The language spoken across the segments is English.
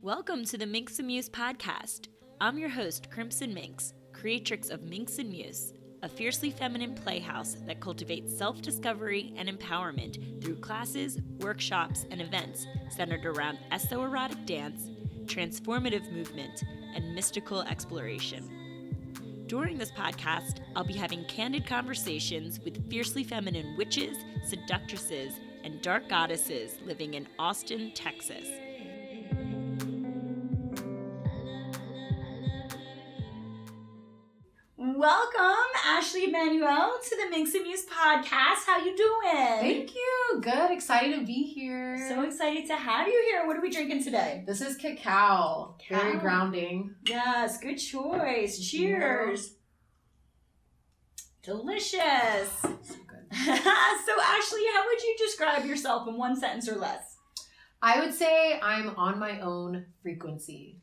Welcome to the Minx Muse podcast. I'm your host, Crimson Minx, creatrix of Minx Muse, a fiercely feminine playhouse that cultivates self-discovery and empowerment through classes, workshops, and events centered around esoerotic dance, transformative movement, and mystical exploration. During this podcast, I'll be having candid conversations with fiercely feminine witches, seductresses, and dark goddesses living in Austin, Texas. Welcome, Ashley Emanuel, to the Minx Muse podcast. How you doing? Thank you. Good. Excited to be here. So excited to have you here. What are we drinking today? This is cacao. Very grounding. Yes, good choice. Cheers. Yeah. Delicious. So good. So Ashley, how would you describe yourself in one sentence or less? I would say I'm on my own frequency.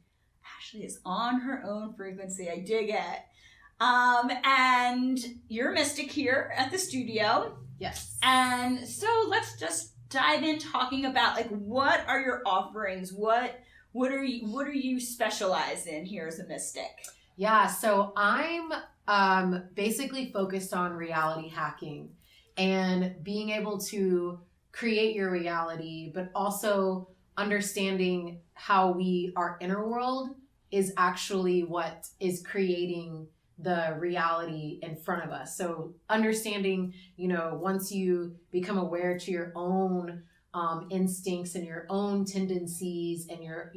Ashley is on her own frequency. I dig it. And you're a mystic here at the studio. Yes. And so let's just dive in talking about what are your offerings? What are you specialized in here as a mystic? Yeah, so I'm basically focused on reality hacking and being able to create your reality, but also understanding how our inner world is actually what is creating the reality in front of us. So understanding, once you become aware to your own instincts and your own tendencies and your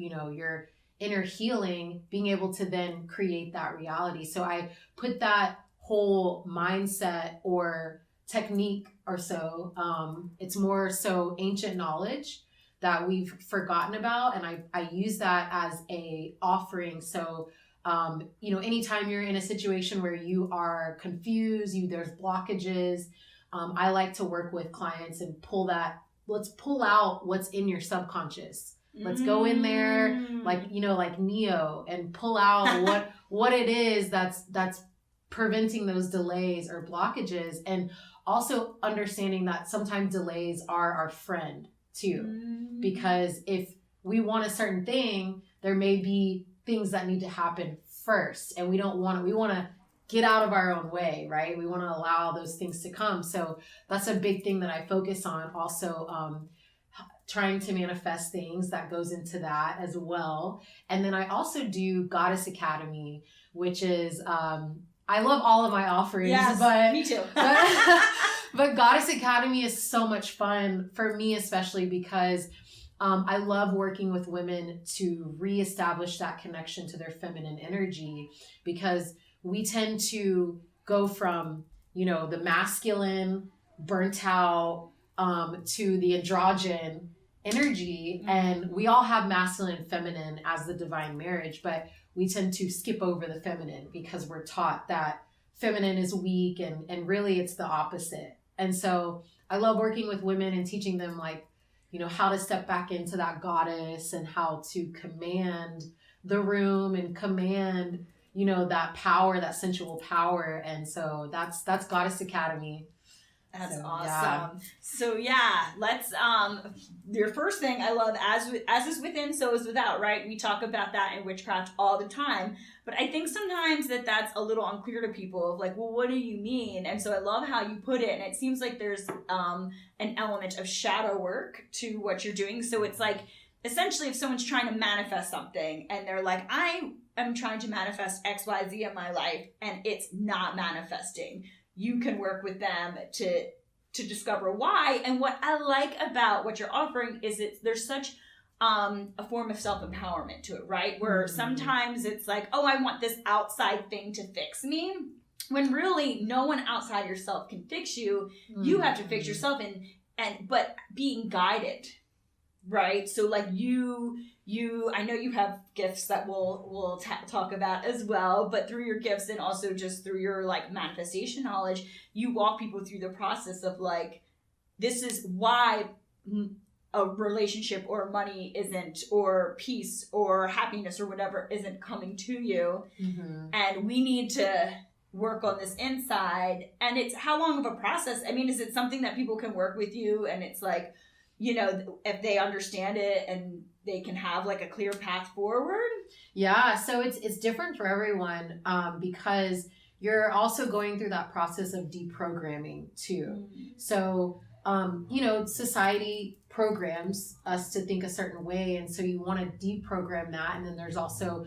inner healing, being able to then create that reality. So I put that whole mindset or technique or so, it's more so ancient knowledge that we've forgotten about. And I use that as a offering. So anytime you're in a situation where you are confused, there's blockages, I like to work with clients and let's pull out what's in your subconscious. Let's go in there like Neo and pull out what it is that's preventing those delays or blockages. And also understanding that sometimes delays are our friend too, because if we want a certain thing, there may be things that need to happen first, and we want to get out of our own way, right? We want to allow those things to come. So that's a big thing that I focus on. Also, trying to manifest things, that goes into that as well. And then I also do Goddess Academy, which is I love all of my offerings. Yes, but me too. but Goddess Academy is so much fun for me, especially because I love working with women to reestablish that connection to their feminine energy, because we tend to go from, the masculine, burnt out, to the androgyne energy. And we all have masculine and feminine as the divine marriage, but we tend to skip over the feminine because we're taught that feminine is weak, and really it's the opposite. And so I love working with women and teaching them how to step back into that goddess and how to command the room and command, that power, that sensual power. And so that's Goddess Academy. That's so, awesome. Yeah. So let's, your first thing I love, as is within, so is without, right? We talk about that in witchcraft all the time, but I think sometimes that's a little unclear to people of well, what do you mean? And so I love how you put it. And it seems like there's, an element of shadow work to what you're doing. So it's essentially if someone's trying to manifest something and they're like, I am trying to manifest XYZ in my life and it's not manifesting, you can work with them to discover why. And what I like about what you're offering is there's such a form of self-empowerment to it, right? Where sometimes it's I want this outside thing to fix me, when really no one outside yourself can fix you. You have to fix yourself, but being guided, right? So I know you have gifts that we'll talk about as well, but through your gifts and also just through your manifestation knowledge, you walk people through the process of this is why a relationship or money isn't, or peace or happiness or whatever isn't coming to you. And we need to work on this inside. And it's how long of a process? I mean, is it something that people can work with you and it's if they understand it and they can have like a clear path forward? Yeah, so it's different for everyone, because you're also going through that process of deprogramming too. So, society programs us to think a certain way, and so you want to deprogram that. And then there's also,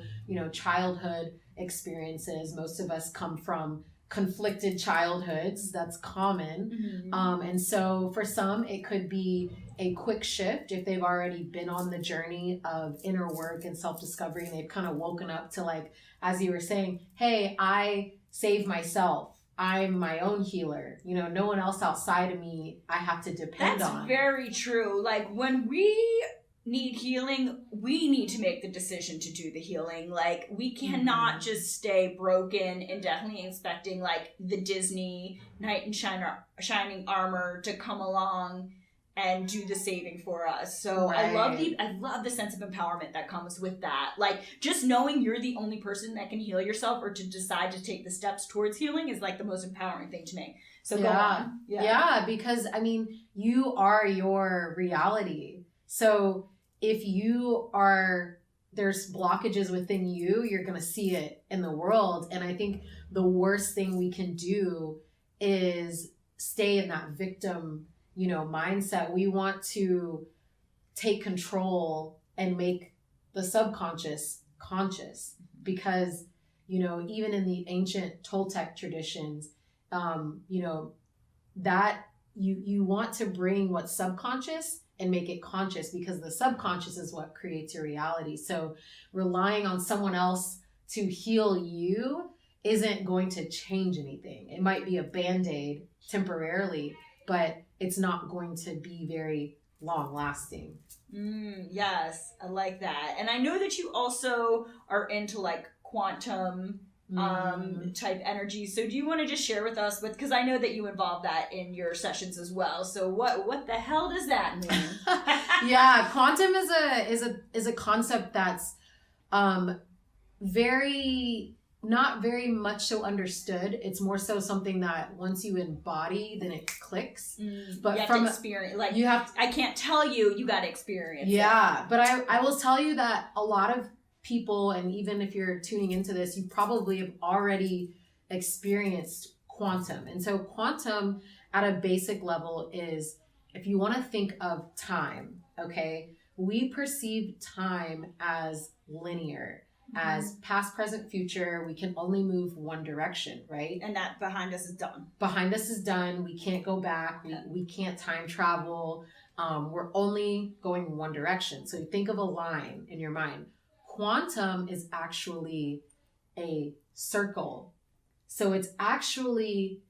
childhood experiences. Most of us come from conflicted childhoods. That's common. And so for some, it could be a quick shift if they've already been on the journey of inner work and self-discovery, and they've kind of woken up to, like, as you were saying, hey, I save myself. I'm my own healer. No one else outside of me I have to depend on. That's very true. Like, when we need healing, we need to make the decision to do the healing. Like, we cannot just stay broken and definitely expecting like the Disney knight in shining armor to come along and do the saving for us. So Right. I love the sense of empowerment that comes with that. Like, just knowing you're the only person that can heal yourself, or to decide to take the steps towards healing, is like the most empowering thing to me. So go on. Yeah, because you are your reality. So if there's blockages within you, you're going to see it in the world. And I think the worst thing we can do is stay in that victim mindset. We want to take control and make the subconscious conscious, because, even in the ancient Toltec traditions, that you want to bring what's subconscious and make it conscious, because the subconscious is what creates your reality. So relying on someone else to heal you isn't going to change anything. It might be a Band-Aid temporarily, but it's not going to be very long lasting. Yes, I like that. And I know that you also are into like quantum type energy. So do you want to just share with us, because I know that you involve that in your sessions as well. So what the hell does that mean? Yeah, quantum is a concept that's not very much so understood. It's more so something that once you embody, then it clicks. But you have from to experience, like, I can't tell you, you got to experience it. But I will tell you that a lot of people, and even if you're tuning into this, you probably have already experienced quantum. And so quantum at a basic level is, if you want to think of time, okay, we perceive time as linear. As past, present, future. We can only move one direction, right? And that behind us is done. Behind us is done. We can't go back. We can't time travel. We're only going one direction. So you think of a line in your mind. Quantum is actually a circle. So it's actually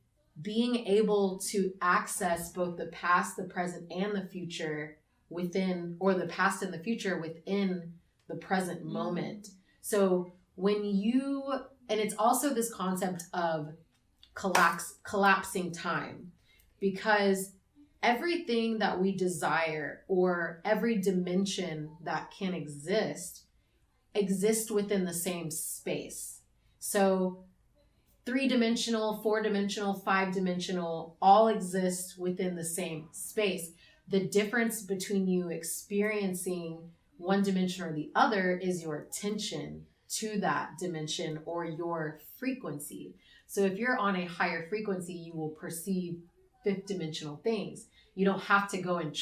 being able to access both the past, the present, and the future within, or the past and the future within the present moment. So and it's also this concept of collapsing time, because everything that we desire, or every dimension that can exist within the same space. So 3-dimensional, 4-dimensional, 5-dimensional all exist within the same space. The difference between you experiencing one dimension or the other is your attention to that dimension, or your frequency. So if you're on a higher frequency, you will perceive 5th-dimensional things. You don't have to go and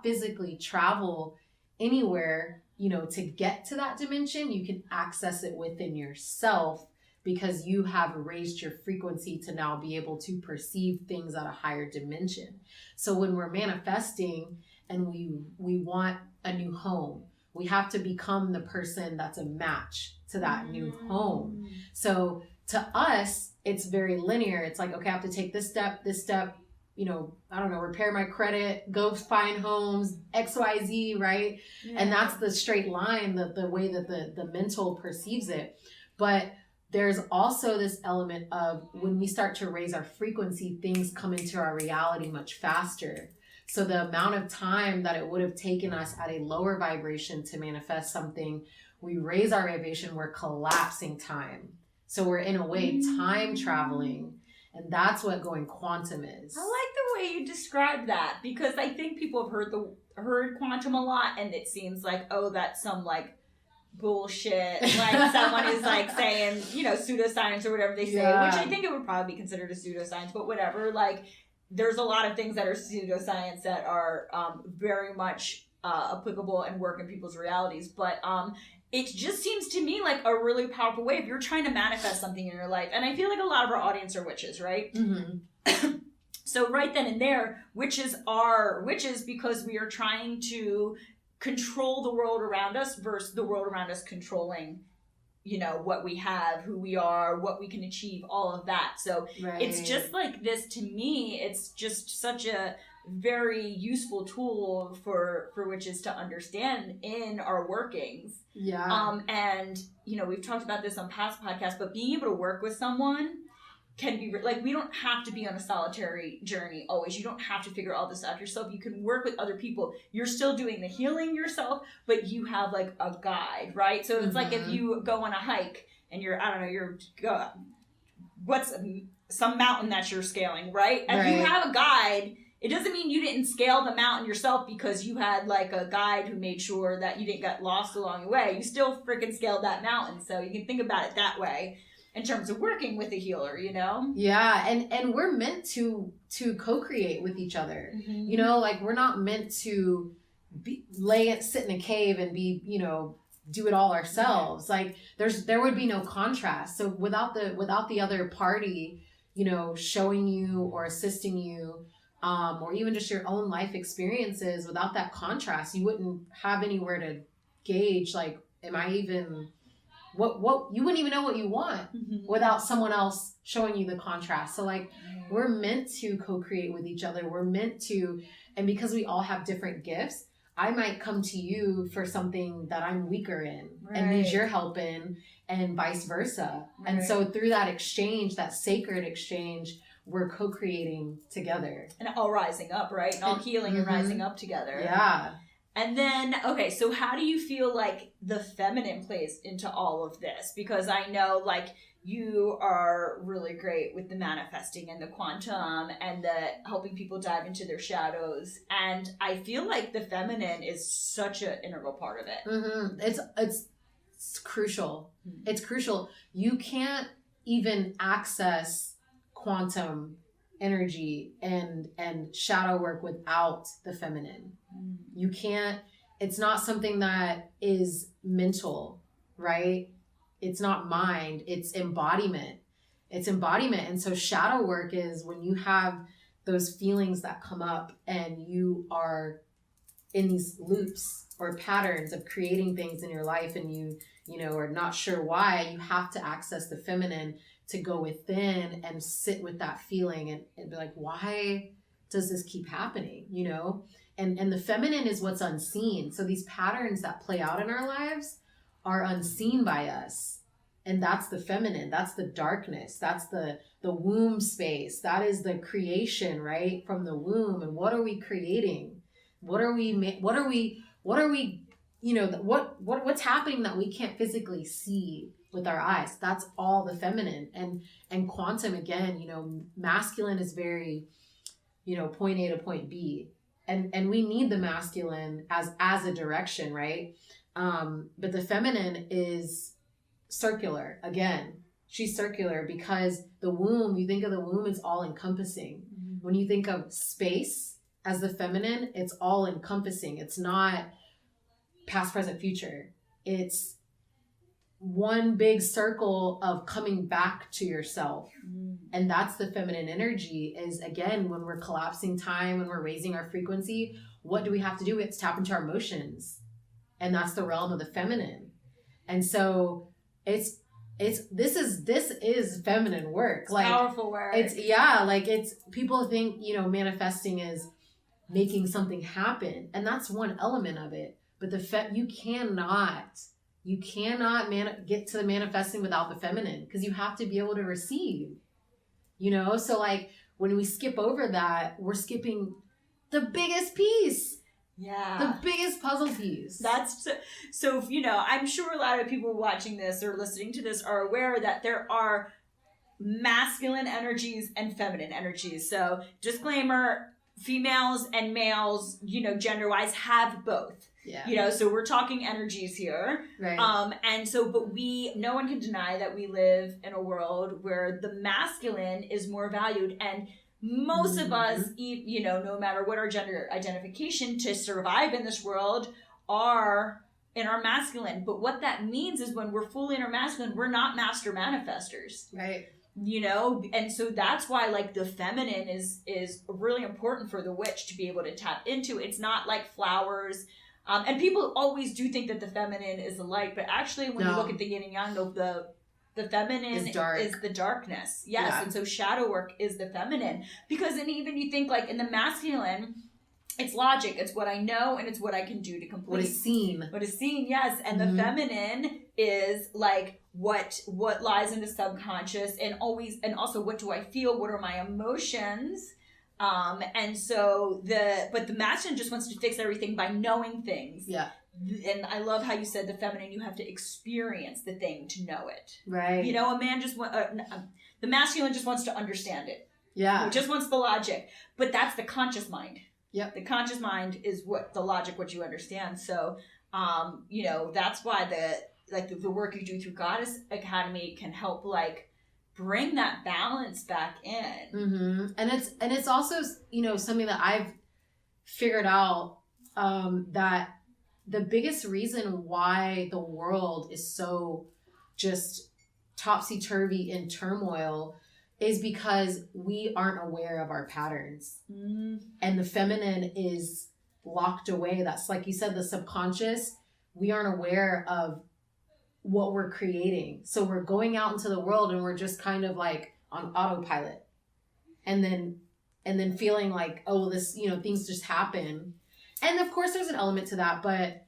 physically travel anywhere, to get to that dimension. You can access it within yourself, because you have raised your frequency to now be able to perceive things at a higher dimension. So when we're manifesting and we want a new home, we have to become the person that's a match to that new home. So to us, it's very linear. It's like, okay, I have to take this step, I don't know, repair my credit, go find homes, XYZ, right? Yeah. And that's the straight line, the way that the mental perceives it. But there's also this element of, when we start to raise our frequency, things come into our reality much faster. So the amount of time that it would have taken us at a lower vibration to manifest something, we raise our vibration, we're collapsing time. So we're in a way time traveling. And that's what going quantum is. I like the way you described that, because I think people have heard quantum a lot, and it seems like, oh, that's some like bullshit, like someone is like saying, you know, pseudoscience or whatever they say, which I think it would probably be considered a pseudoscience, but whatever. Like, there's a lot of things that are pseudoscience that are very much applicable and work in people's realities, but it just seems to me like a really powerful way if you're trying to manifest something in your life. And I feel like a lot of our audience are witches, right? Mm-hmm. So right then and there, witches are witches because we are trying to control the world around us versus the world around us controlling, you know, what we have, who we are, what we can achieve, all of that. So It's just like this, to me, it's just such a very useful tool for witches to understand in our workings. Yeah. And, you know, we've talked about this on past podcasts, but being able to work with someone can be like, we don't have to be on a solitary journey always. You don't have to figure all this out yourself. You can work with other people. You're still doing the healing yourself, but you have like a guide, right? So it's like if you go on a hike and what's some mountain that you're scaling, right? If you have a guide, it doesn't mean you didn't scale the mountain yourself because you had like a guide who made sure that you didn't get lost along the way. You still freaking scaled that mountain. So you can think about it that way in terms of working with a healer, you know? Yeah, and we're meant to co-create with each other. Mm-hmm. You know, like we're not meant to sit in a cave and be, you know, do it all ourselves. Right. Like there would be no contrast. So without the other party, you know, showing you or assisting you, or even just your own life experiences, without that contrast, you wouldn't have anywhere to gauge, like, am I even, what you wouldn't even know what you want without someone else showing you the contrast. So like, we're meant to co-create with each other. We're meant to, and because we all have different gifts, I might come to you for something that I'm weaker in and need your help in, and vice versa. Right. And so through that exchange, that sacred exchange, we're co-creating together. And all rising up, right? And all healing and rising up together. Yeah. And then, okay, so how do you feel like the feminine plays into all of this? Because I know, like, you are really great with the manifesting and the quantum and the helping people dive into their shadows. And I feel like the feminine is such an integral part of it. Mm-hmm. It's crucial. Mm-hmm. It's crucial. You can't even access quantum energy and shadow work without the feminine. You can't, it's not something that is mental, right? It's not mind, it's embodiment. And so shadow work is when you have those feelings that come up and you are in these loops or patterns of creating things in your life, and you know, are not sure why. You have to access the feminine to go within and sit with that feeling and be like, why does this keep happening? You know? And the feminine is what's unseen. So these patterns that play out in our lives are unseen by us. And that's the feminine. That's the darkness. That's the womb space. That is the creation, right? From the womb. And what are we creating? What are we, you know, what's happening that we can't physically see with our eyes? That's all the feminine. And quantum, again, you know, masculine is very, you know, point A to point B. And we need the masculine as a direction, right? But the feminine is circular. Again, she's circular because the womb, you think of the womb, it's all encompassing. Mm-hmm. When you think of space as the feminine, it's all encompassing. It's not past, present, future. It's one big circle of coming back to yourself. And that's the feminine energy, is, again, when we're collapsing time, when we're raising our frequency, what do we have to do? We have to tap into our emotions. And that's the realm of the feminine. And so this is feminine work. It's like powerful work. It's people think, you know, manifesting is making something happen. And that's one element of it. But you cannot get to the manifesting without the feminine, because you have to be able to receive, you know? So like when we skip over that, we're skipping the biggest piece. Yeah. The biggest puzzle piece. That's so, you know, I'm sure a lot of people watching this or listening to this are aware that there are masculine energies and feminine energies. So disclaimer, females and males, gender wise, have both. Yeah. So we're talking energies here. Right. And so, but no one can deny that we live in a world where the masculine is more valued. And most of us, no matter what our gender identification, to survive in this world are in our masculine. But what that means is when we're fully in our masculine, we're not master manifestors. Right. And so that's why like the feminine is really important for the witch to be able to tap into. It's not like flowers. And people always do think that the feminine is the light, but actually when you look at the yin and yang, the feminine is the darkness. Yes. Yeah. And so shadow work is the feminine, because and even you think like in the masculine, it's logic. It's what I know and it's what I can do to complete. What is seen. What is seen, yes. And the feminine is like what lies in the subconscious, and also what do I feel? What are my emotions? And so but the masculine just wants to fix everything by knowing things. Yeah. And I love how you said the feminine, you have to experience the thing to know it. Right. A man the masculine just wants to understand it. Yeah. He just wants the logic. But that's the conscious mind. Yep. The conscious mind is the logic, what you understand. So, that's why the work you do through Goddess Academy can help like bring that balance back in. Mm-hmm. And it's also, something that I've figured out, that the biggest reason why the world is so just topsy-turvy in turmoil is because we aren't aware of our patterns. And the feminine is locked away. That's like you said, the subconscious. We aren't aware of what we're creating. So we're going out into the world and we're just kind of like on autopilot. And then feeling like, oh, this, things just happen. And of course there's an element to that, but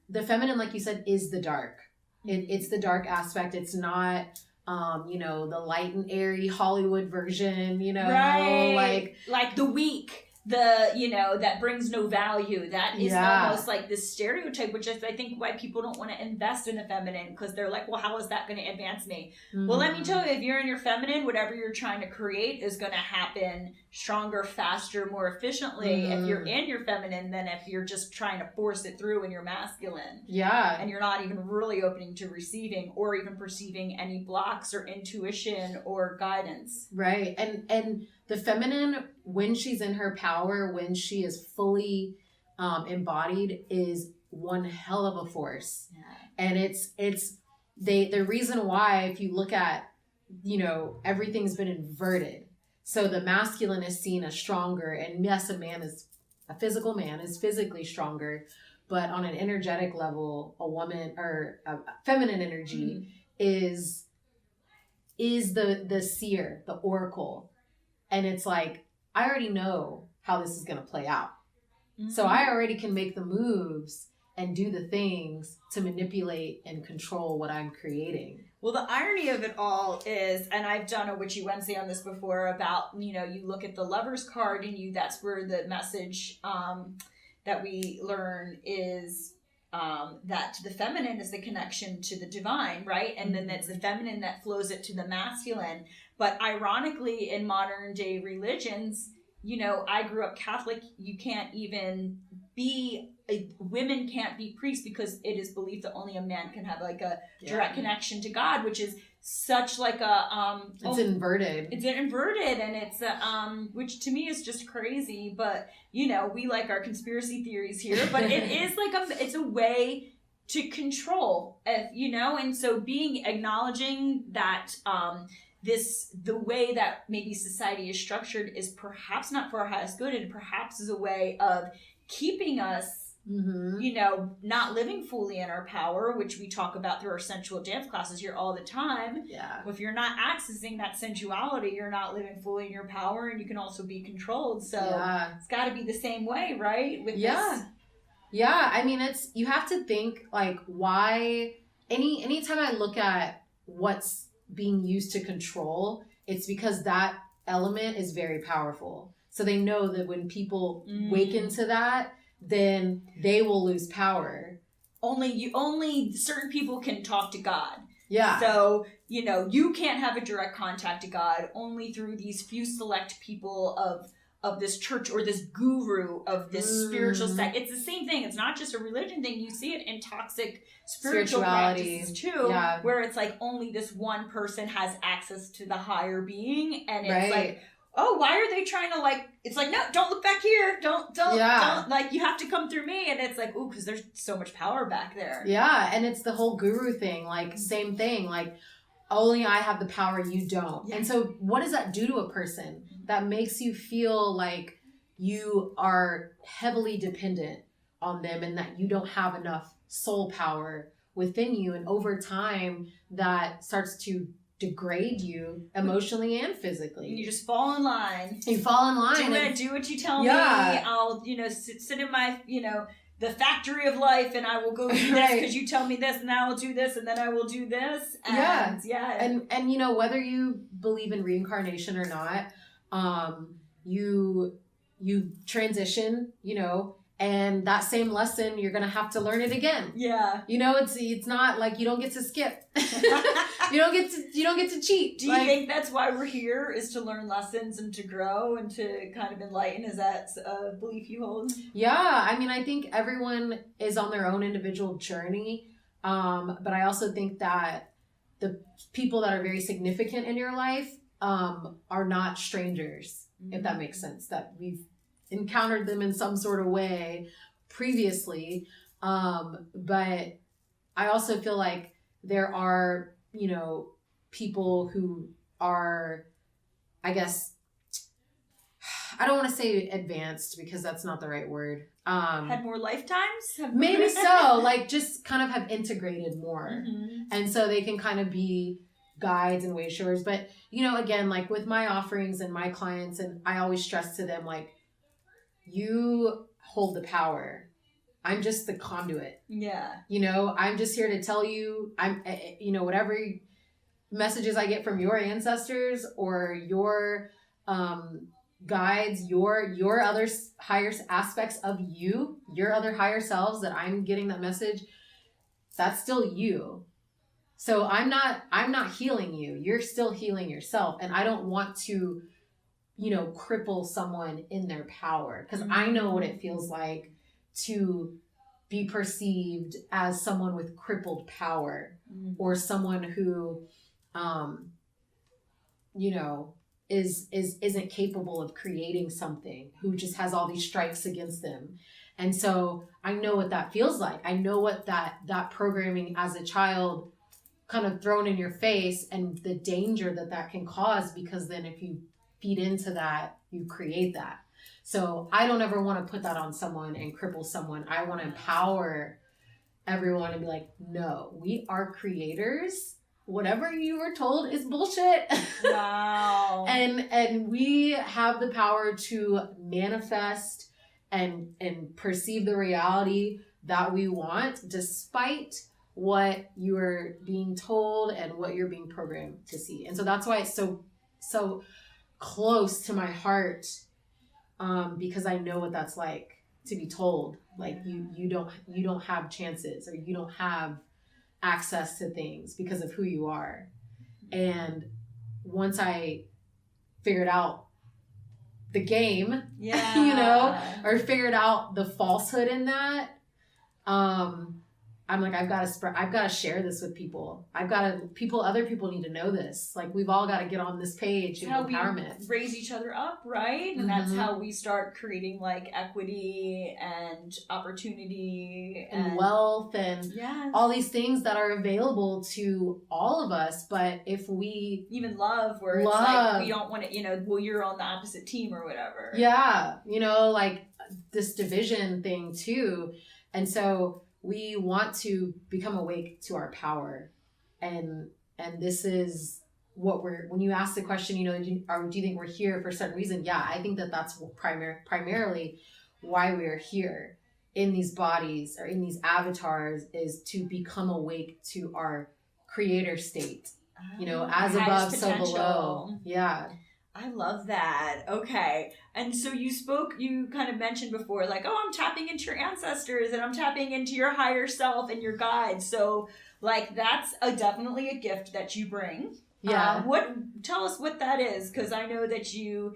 the feminine, like you said, is the dark. It's the dark aspect. It's not the light and airy Hollywood version, right. like the weak, that brings no value. That is almost like this stereotype, which is I think why people don't want to invest in the feminine, because they're like, well, how is that going to advance me? Well, let me tell you, if you're in your feminine, whatever you're trying to create is going to happen stronger, faster, more efficiently if you're in your feminine than if you're just trying to force it through in your masculine. Yeah. And you're not even really opening to receiving or even perceiving any blocks or intuition or guidance. Right. And the feminine, when she's in her power, when she is fully embodied, is one hell of a force. Yeah. And it's the reason why, if you look at, everything's been inverted. So the masculine is seen as stronger, and yes, a physical man is physically stronger, but on an energetic level, a woman or a feminine energy is the seer, the oracle. And it's like, I already know how this is going to play out. So I already can make the moves and do the things to manipulate and control what I'm creating. Well, the irony of it all is, and I've done a Witchy Wednesday on this before about, you look at the Lover's card and that's where the message that we learn is that the feminine is the connection to the divine, right? And then it's the feminine that flows it to the masculine. But ironically, in modern day religions, I grew up Catholic, you can't even women can't be priests because it is believed that only a man can have like a direct connection to God, which is such like a it's inverted. It's inverted, and it's which to me is just crazy. But we like our conspiracy theories here, but it is like it's a way to control, and so acknowledging that the way that maybe society is structured is perhaps not for our highest good, and perhaps is a way of keeping us not living fully in our power, which we talk about through our sensual dance classes here all the time. Yeah. If you're not accessing that sensuality, you're not living fully in your power, and you can also be controlled. So it's got to be the same way, right? With this. Yeah. I mean, you have to think like why anytime I look at what's being used to control, it's because that element is very powerful. So they know that when people wake into that, then they will lose power. Only certain people can talk to God. Yeah. So, you can't have a direct contact to God only through these few select people of this church or this guru of this spiritual sect. It's the same thing. It's not just a religion thing. You see it in toxic spiritual practices too, where it's like only this one person has access to the higher being, and it's like, oh, why are they trying to it's like, no, don't look back here. Don't, like, you have to come through me. And it's like, ooh, because there's so much power back there. Yeah. And it's the whole guru thing, like same thing, like only I have the power, you don't. Yeah. And so what does that do to a person? That makes you feel like you are heavily dependent on them and that you don't have enough soul power within you. And over time, that starts to degrade you emotionally and physically. You just fall in line. You fall in line. Do what you tell me. I'll, sit in my, the factory of life, and I will go do this because you tell me this, and I will do this, and then I will do this. And, And whether you believe in reincarnation or not, you transition, and that same lesson, you're going to have to learn it again. Yeah. It's not like you don't get to skip. you don't get to cheat. Do you think that's why we're here, is to learn lessons and to grow and to kind of enlighten? Is that a belief you hold? Yeah. I mean, I think everyone is on their own individual journey. But I also think that the people that are very significant in your life, are not strangers, if that makes sense, that we've encountered them in some sort of way previously. But I also feel like there are, people who are, I guess, I don't want to say advanced because that's not the right word. Had more lifetimes? Maybe so, like just kind of have integrated more. And so they can kind of be guides and way showers. But, again, like with my offerings and my clients, and I always stress to them, like, you hold the power. I'm just the conduit. Yeah. I'm just here to tell you, whatever messages I get from your ancestors or your guides, your other higher aspects of you, your other higher selves that I'm getting that message, that's still you. So I'm not healing you. You're still healing yourself. And I don't want to, cripple someone in their power, because I know what it feels like to be perceived as someone with crippled power, or someone who, isn't capable of creating something, who just has all these strikes against them. And so I know what that feels like. I know what that programming as a child kind of thrown in your face, and the danger that can cause, because then if you feed into that, you create that. So I don't ever want to put that on someone and cripple someone. I want to empower everyone and be like, no, we are creators. Whatever you were told is bullshit. Wow. and we have the power to manifest and perceive the reality that we want, despite what you are being told and what you're being programmed to see. And so that's why it's so close to my heart, because I know what that's like to be told, like, you don't have chances, or you don't have access to things because of who you are. And once I figured out the game, or figured out the falsehood in that, I'm like, I've got to share this with people. Other people need to know this. Like, we've all got to get on this page of empowerment. We raise each other up, right? And that's how we start creating like equity and opportunity and wealth and all these things that are available to all of us. But if we even love, it's like we don't want to, you're on the opposite team or whatever. Yeah, like this division thing too. And so we want to become awake to our power. And this is what when you ask the question, do you think we're here for a certain reason? Yeah, I think that's primarily why we are here in these bodies or in these avatars, is to become awake to our creator state, as above, so below. Yeah. I love that. Okay. And so you kind of mentioned before, like, oh, I'm tapping into your ancestors and I'm tapping into your higher self and your guides. So Like that's definitely a gift that you bring. Yeah. Tell us what that is, because I know that you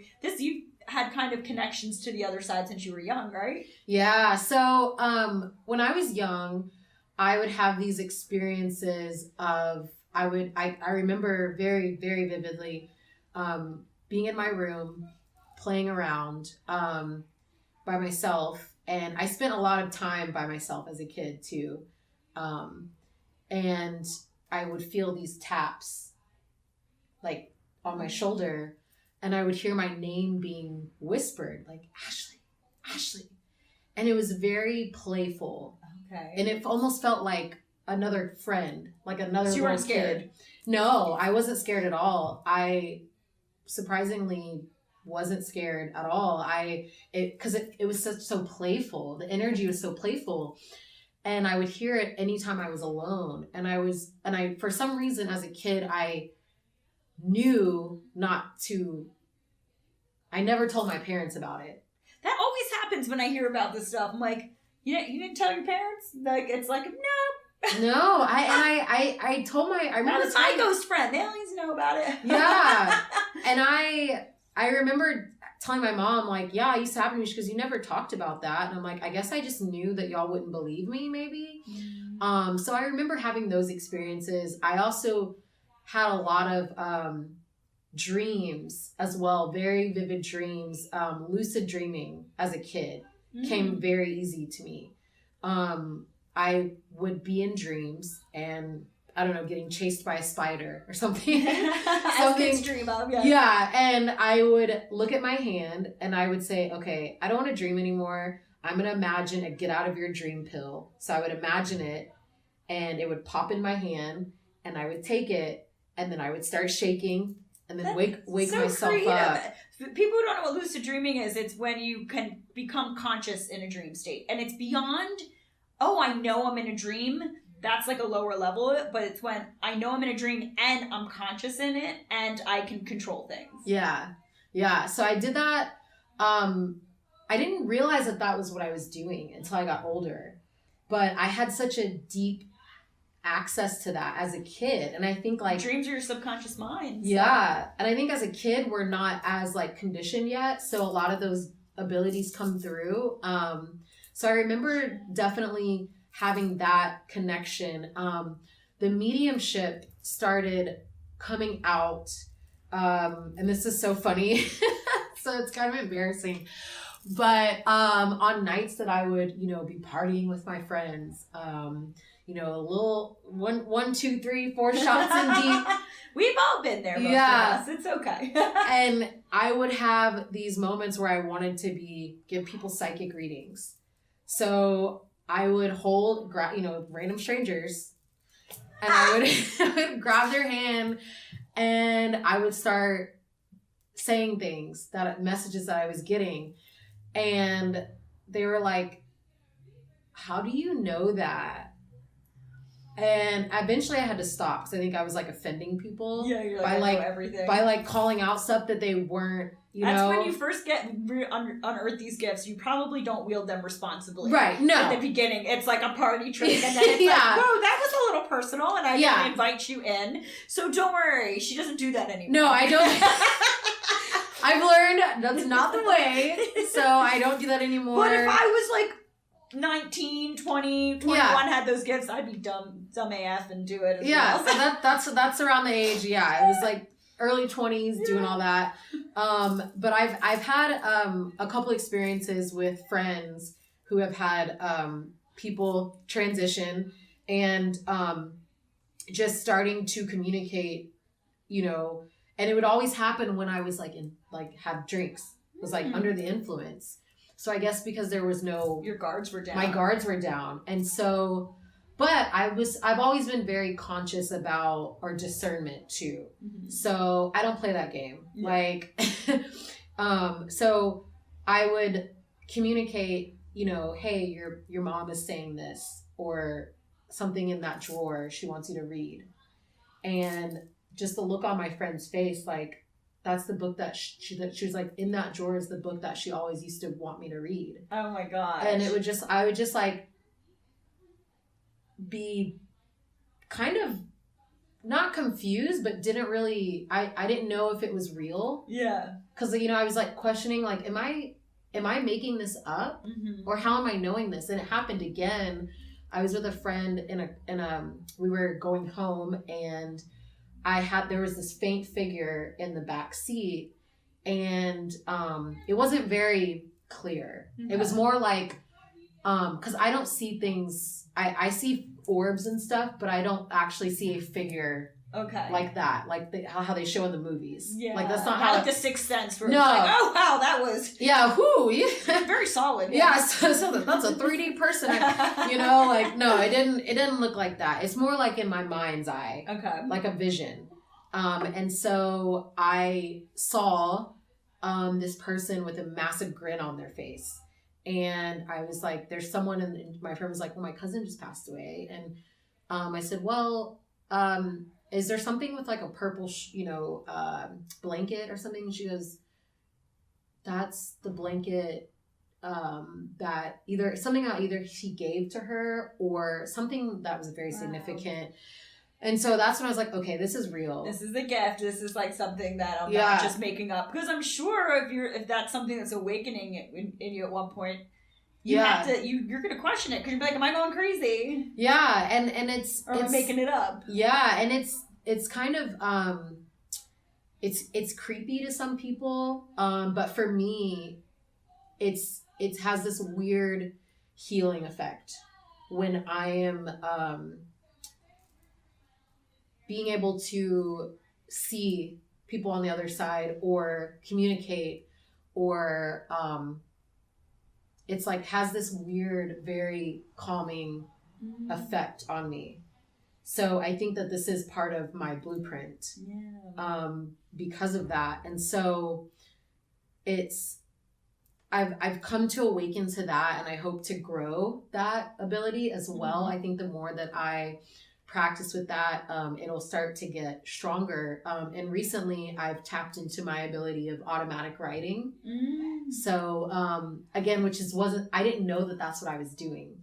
had kind of connections to the other side since you were young, right? Yeah. So when I was young, I would have these experiences of I remember very, very vividly being in my room playing around by myself, and I spent a lot of time by myself as a kid too. And I would feel these taps like on my shoulder, and I would hear my name being whispered, like Ashley, Ashley. And it was very playful. Okay. And it almost felt like another friend, like another so you weren't little scared? kid. No, I wasn't scared at all. I surprisingly wasn't scared at all. Because it was so playful. The energy was so playful. And I would hear it anytime I was alone. And I for some reason as a kid, I knew not to, I never told my parents about it. That always happens when I hear about this stuff. I'm like, you didn't tell your parents? Like, it's like, no. No, I told I remember That was my ghost friend. They always know about it. Yeah. And I remember telling my mom, like, yeah, it used to happen to me. She goes, you never talked about that. And I'm like, I guess I just knew that y'all wouldn't believe me, maybe. So I remember having those experiences. I also had a lot of dreams as well, very vivid dreams. Lucid dreaming as a kid came very easy to me. I would be in dreams and I don't know, getting chased by a spider or something. As kids dream of, yeah. Yeah, and I would look at my hand and I would say, okay, I don't want to dream anymore. I'm going to imagine a get out of your dream pill. So I would imagine it and it would pop in my hand and I would take it and then I would start shaking and then wake so myself creative. up. People who don't know what lucid dreaming is, it's when you can become conscious in a dream state. And it's beyond, oh, I know I'm in a dream. That's like a lower level, but it's when I know I'm in a dream and I'm conscious in it and I can control things. Yeah. Yeah. So I did that. I didn't realize that was what I was doing until I got older, but I had such a deep access to that as a kid. And I think like dreams are your subconscious mind. So. Yeah. And I think as a kid, we're not as like conditioned yet. So a lot of those abilities come through. So I remember definitely having that connection. The mediumship started coming out. And this is so funny. So it's kind of embarrassing. But on nights that I would, be partying with my friends, a little 1, 2, 3, 4 shots in deep. We've all been there, most of us. It's okay. And I would have these moments where I wanted to give people psychic readings. So I would hold, random strangers, and I would grab their hand, and I would start saying things, messages that I was getting, and they were like, "How do you know that?" And eventually I had to stop because I think I was like offending people. Yeah, you're like, I know everything. By like calling out stuff that they weren't, That's when you first unearth these gifts. You probably don't wield them responsibly. Right, no. At the beginning, it's like a party trick, and then it's like, whoa, that was a little personal, and I didn't invite you in. So don't worry, she doesn't do that anymore. No, I don't. I've learned that's not the way, so I don't do that anymore. But if I was like 19, 20, 21 had those gifts, I'd be dumb AF and do it as well. So that's around the age. Yeah, it was like early 20s doing all that. But I've had a couple experiences with friends who have had people transition and just starting to communicate, and it would always happen when I was had drinks. It was like under the influence. So I guess because there was your guards were down. My guards were down. And so, but I've always been very conscious about our discernment too. Mm-hmm. So I don't play that game. Yeah. So I would communicate, hey, your mom is saying this, or something in that drawer she wants you to read. And just the look on my friend's face, like, that's the book that she was like, in that drawer is the book that she always used to want me to read. Oh my gosh. And I would just like be kind of not confused, but didn't really, I didn't know if it was real. Yeah. Cause I was like questioning, like, am I making this up, or how am I knowing this? And it happened again. I was with a friend we were going home, and there was this faint figure in the back seat, and it wasn't very clear. Okay. It was more like, cause I don't see things, I see orbs and stuff, but I don't actually see a figure like that, like how they show in the movies. Yeah, like that's not how like the Sixth Sense. Where no, it's like, oh wow, that was yeah, very solid. Yeah, so that's a 3D person. Like no, it didn't look like that. It's more like in my mind's eye, like a vision. And so I saw this person with a massive grin on their face. And I was like, there's someone, and my friend was like, well, my cousin just passed away. And I said, well, is there something with like a purple, blanket or something? And she goes, that's the blanket that either he gave to her or something that was very significant. And so that's when I was like, okay, this is real. This is a gift. This is like something that I'm not just making up. Because I'm sure if that's something that's awakening in you at one point, you're gonna question it because you're like, am I going crazy? Yeah, and it's am I making it up? Yeah, and it's kind of it's creepy to some people, but for me, it has this weird healing effect when I am being able to see people on the other side or communicate, or it's like has this weird, very calming effect on me. So I think that this is part of my blueprint because of that. And so I've come to awaken to that, and I hope to grow that ability as well. I think the more that I practice with that, it'll start to get stronger. And recently I've tapped into my ability of automatic writing. So again, I didn't know that that's what I was doing.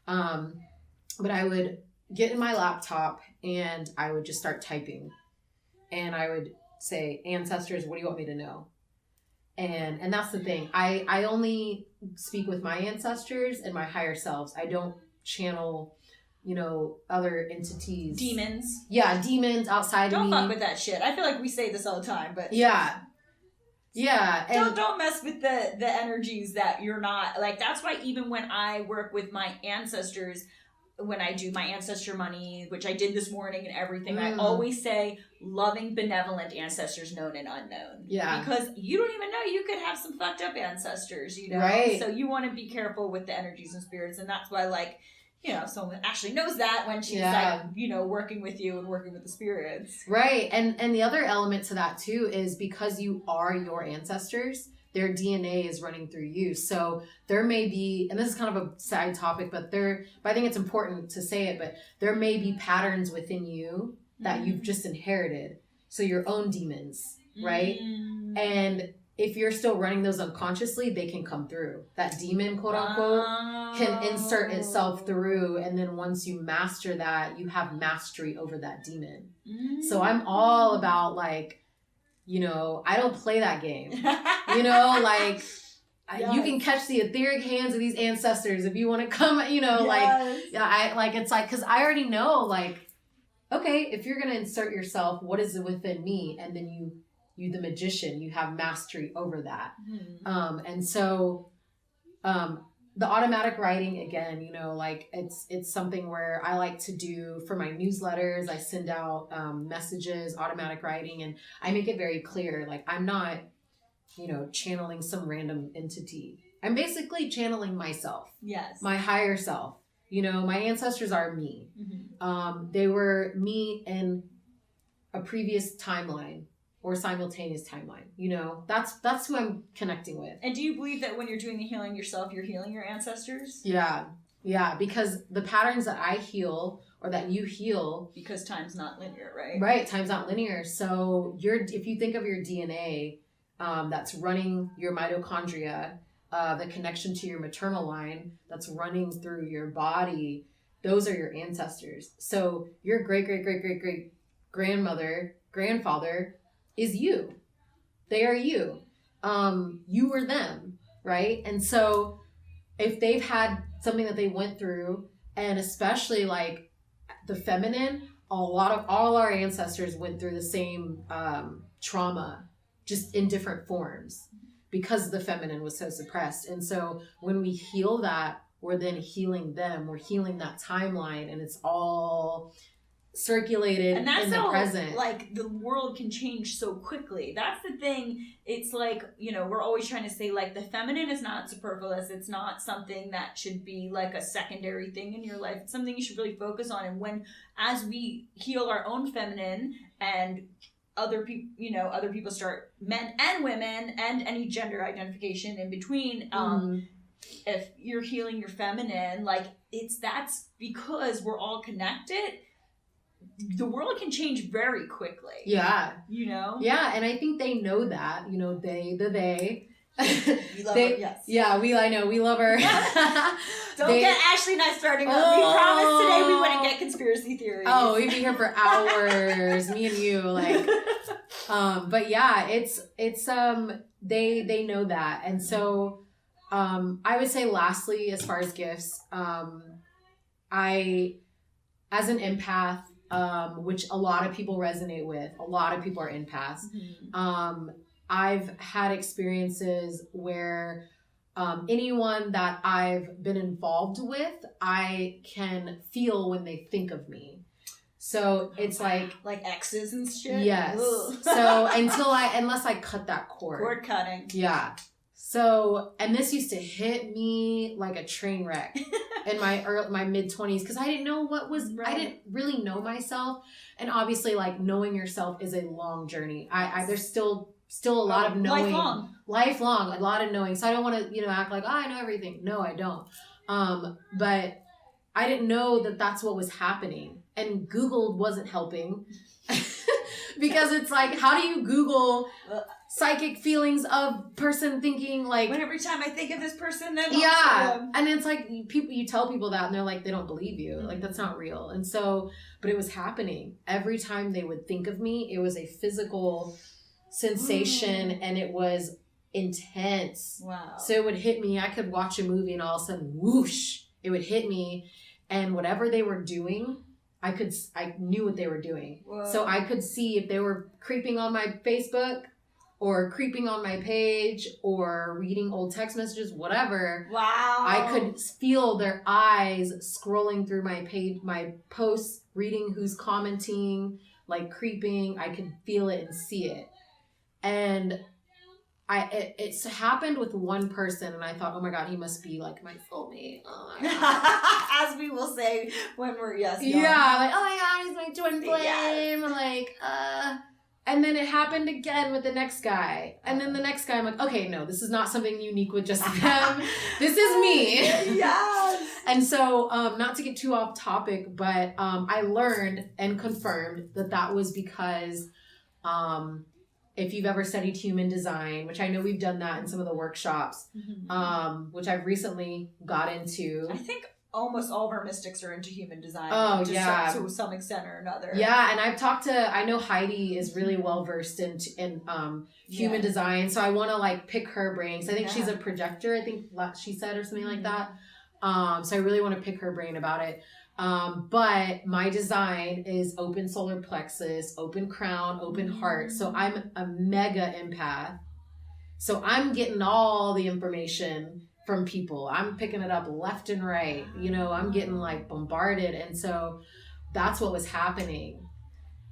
But I would get in my laptop and I would just start typing, and I would say, ancestors, what do you want me to know? And that's the thing. I only speak with my ancestors and my higher selves. I don't channel other entities. Demons. Yeah, demons outside of me. Don't fuck with that shit. I feel like we say this all the time, but yeah. And don't mess with the energies that you're not, like, that's why even when I work with my ancestors, when I do my ancestor money, which I did this morning and everything, I always say loving, benevolent ancestors, known and unknown. Yeah. Because you don't even know, you could have some fucked up ancestors, Right. So you want to be careful with the energies and spirits, and that's why, like, someone actually knows that when she's like, working with you and working with the spirits. Right. And the other element to that too is because you are your ancestors, their DNA is running through you. So there may be, and this is kind of a side topic, but I think it's important to say it, but there may be patterns within you that you've just inherited. So your own demons, right? And if you're still running those unconsciously, they can come through. That demon, quote unquote, can insert itself through. And then once you master that, you have mastery over that demon. So I'm all about, like, I don't play that game. Like, you can catch the etheric hands of these ancestors if you want to come, it's like, because I already know, like, okay, if you're going to insert yourself, what is within me? And then you the magician, you have mastery over that. And so the automatic writing, again, like it's something where I like to do for my newsletters. I send out messages, automatic writing, and I make it very clear, like, I'm not channeling some random entity. I'm basically channeling myself. Yes. My higher self. My ancestors are me. They were me in a previous timeline or simultaneous timeline. That's who I'm connecting with. And do you believe that when you're doing the healing yourself, you're healing your ancestors? Yeah, because the patterns that I heal or that you heal, because time's not linear, right? Right, time's not linear. So if you think of your DNA, that's running your mitochondria, the connection to your maternal line that's running through your body, those are your ancestors. So your great grandfather is you. They are you. You were them, right? And so if they've had something that they went through, and especially like the feminine, all our ancestors went through the same trauma, just in different forms, because the feminine was so suppressed. And so when we heal that, we're then healing them. We're healing that timeline, and it's all circulated and that's in the how, present. Like, the world can change so quickly. That's the thing. It's like, you know, we're always trying to say, like, the feminine is not superfluous. It's not something that should be like a secondary thing in your life. It's something you should really focus on. And as we heal our own feminine, and other people, you know, other people start, men and women and any gender identification in between, if you're healing your feminine, like, that's because we're all connected. The world can change very quickly. Yeah. You know? Yeah, and I think they know that, you know, they. We love her, yes. Yeah, I know, we love her. Don't get Ashley and I starting up. We promised today we wouldn't get conspiracy theories. Oh, we'd be here for hours, me and you, like. But yeah, it's they know that. And so I would say lastly, as far as gifts, I, as an empath, which a lot of people resonate with, a lot of people are empaths. I've had experiences where anyone that I've been involved with, I can feel when they think of me. So it's like exes and shit. Yes. Ugh. So unless I cut that cord. Cord cutting. Yeah. So, and this used to hit me like a train wreck in my mid-20s, because I didn't know I didn't really know myself. And obviously, like, knowing yourself is a long journey. There's still a lot of knowing. Lifelong, a lot of knowing. So I don't want to, you know, act like, oh, I know everything. No, I don't. But I didn't know that that's what was happening. And Google wasn't helping. Because it's like, how do you Google psychic feelings of person thinking, like, when every time I think of this person, then and it's like you tell people that and they're like, they don't believe you, like, that's not real. And so, but it was happening every time they would think of me. It was a physical sensation, and it was intense. Wow. So it would hit me. I could watch a movie and all of a sudden, whoosh, it would hit me, and whatever they were doing, I knew what they were doing. Whoa. So I could see if they were creeping on my Facebook or creeping on my page or reading old text messages, whatever. Wow. I could feel their eyes scrolling through my page, my posts, reading who's commenting, like creeping. I could feel it and see it. And it's happened with one person, and I thought, oh my God, he must be like my soulmate. Oh my God. As we will say when we're young. Yeah, like, oh my God, he's my twin flame. Yes. I'm like, and then it happened again with the next guy. And then the next guy, I'm like, okay, no, this is not something unique with just them. This is me. Yes. And so, not to get too off topic, but I learned and confirmed that was because if you've ever studied human design, which I know we've done that in some of the workshops, which I've recently got into. I think almost all of our mystics are into human design. Oh, yeah. To some extent or another. Yeah, and I know Heidi is really well versed in human design, so I want to like pick her brain. So I think she's a projector, I think she said, or something like that. So I really want to pick her brain about it. But my design is open solar plexus, open crown, open heart. So I'm a mega empath. So I'm getting all the information from people. I'm picking it up left and right. You know, I'm getting like bombarded. And so that's what was happening.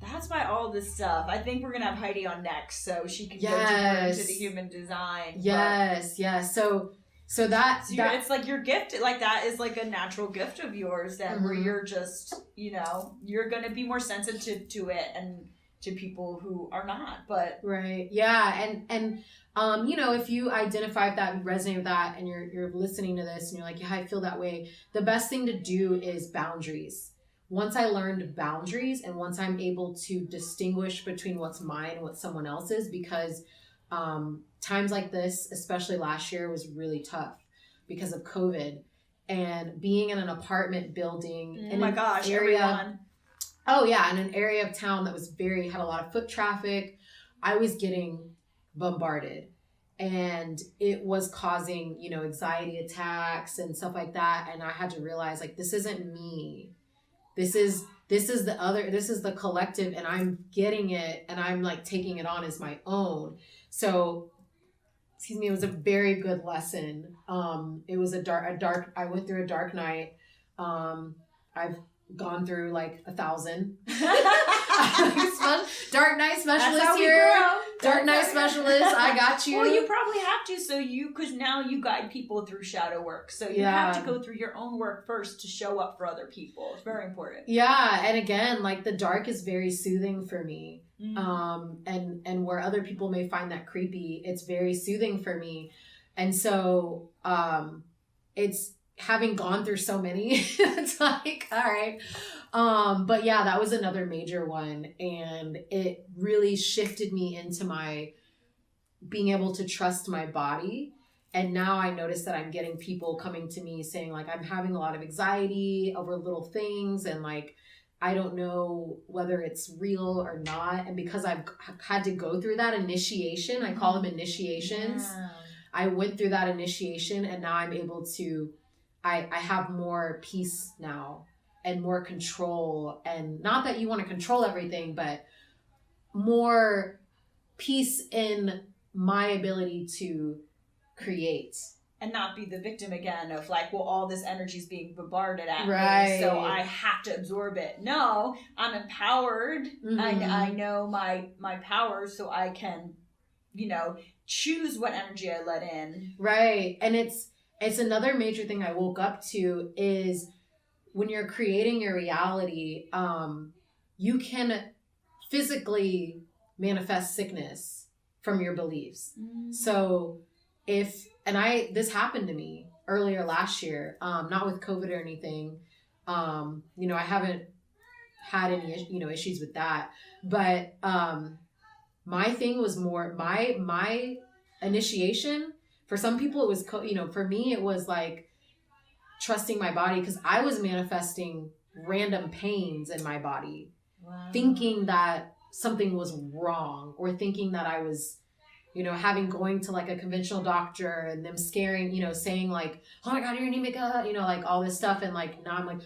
That's why all this stuff. I think we're going to have Heidi on next, so she can go deeper into the human design. Yes. So it's like your gift, like that is like a natural gift of yours then, where you're just, you know, you're going to be more sensitive to it and to people who are not, but. Right. Yeah. And you know, if you identify that, you resonate with that, and you're listening to this and you're like, yeah, I feel that way. The best thing to do is boundaries. Once I learned boundaries, and once I'm able to distinguish between what's mine and what someone else's, because times like this, especially last year, was really tough because of COVID. and being in an apartment building in my an gosh, area, everyone. oh yeah, in an area of town that was had a lot of foot traffic. I was getting bombarded, and it was causing, anxiety attacks and stuff like that. And I had to realize, like, this isn't me. This is the collective, and I'm getting it, and I'm like taking it on as my own. So, excuse me, it was a very good lesson. It was I went through a dark night. I've gone through like 1,000. Dark night specialist here. Dark night specialist. I got you. Well, you probably have to, because now you guide people through shadow work. So you have to go through your own work first to show up for other people. It's very important. Yeah. And again, like, the dark is very soothing for me. Mm-hmm. And where other people may find that creepy, it's very soothing for me. And so, it's, having gone through so many, it's like, all right. But yeah, that was another major one. And it really shifted me into my being able to trust my body. And now I notice that I'm getting people coming to me saying, like, I'm having a lot of anxiety over little things. And like, I don't know whether it's real or not. And because I've had to go through that initiation, I call them initiations. Yeah. I went through that initiation, and now I'm able to, I have more peace now and more control. And not that you want to control everything, but more peace in my ability to create. And not be the victim again of like, well, all this energy is being bombarded at right. me, so I have to absorb it. No, I'm empowered. Mm-hmm. I know my power, so I can, choose what energy I let in. Right. And it's another major thing I woke up to is when you're creating your reality, you can physically manifest sickness from your beliefs. Mm-hmm. So this happened to me earlier last year, not with COVID or anything. I haven't had any, issues with that, but, my thing was more my initiation. For some people it was, for me it was like trusting my body, because I was manifesting random pains in my body. Wow. Thinking that something was wrong, or thinking that I was, going to like a conventional doctor and them scaring, saying like, oh my God, you're anemic, like all this stuff. And like, now I'm like,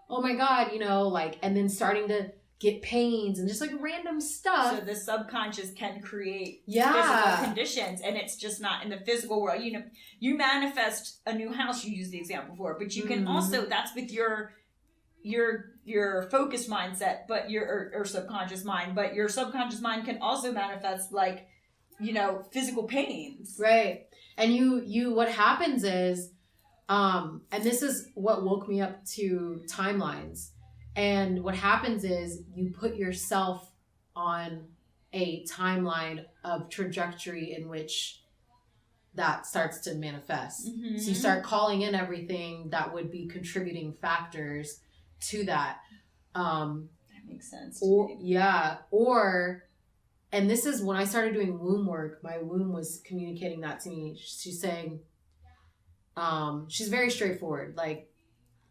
oh my God, and then starting to get pains and just like random stuff. So the subconscious can create physical conditions, and it's just not in the physical world. You manifest a new house, you used the example before, but you can also, that's with your focused mindset, but or subconscious mind, but your subconscious mind can also manifest like, physical pains. Right. And you what happens is, and this is what woke me up to timelines. And what happens is you put yourself on a timeline of trajectory in which that starts to manifest. Mm-hmm. So you start calling in everything that would be contributing factors to that. That makes sense. And this is when I started doing womb work, my womb was communicating that to me. She's saying, she's very straightforward. Like,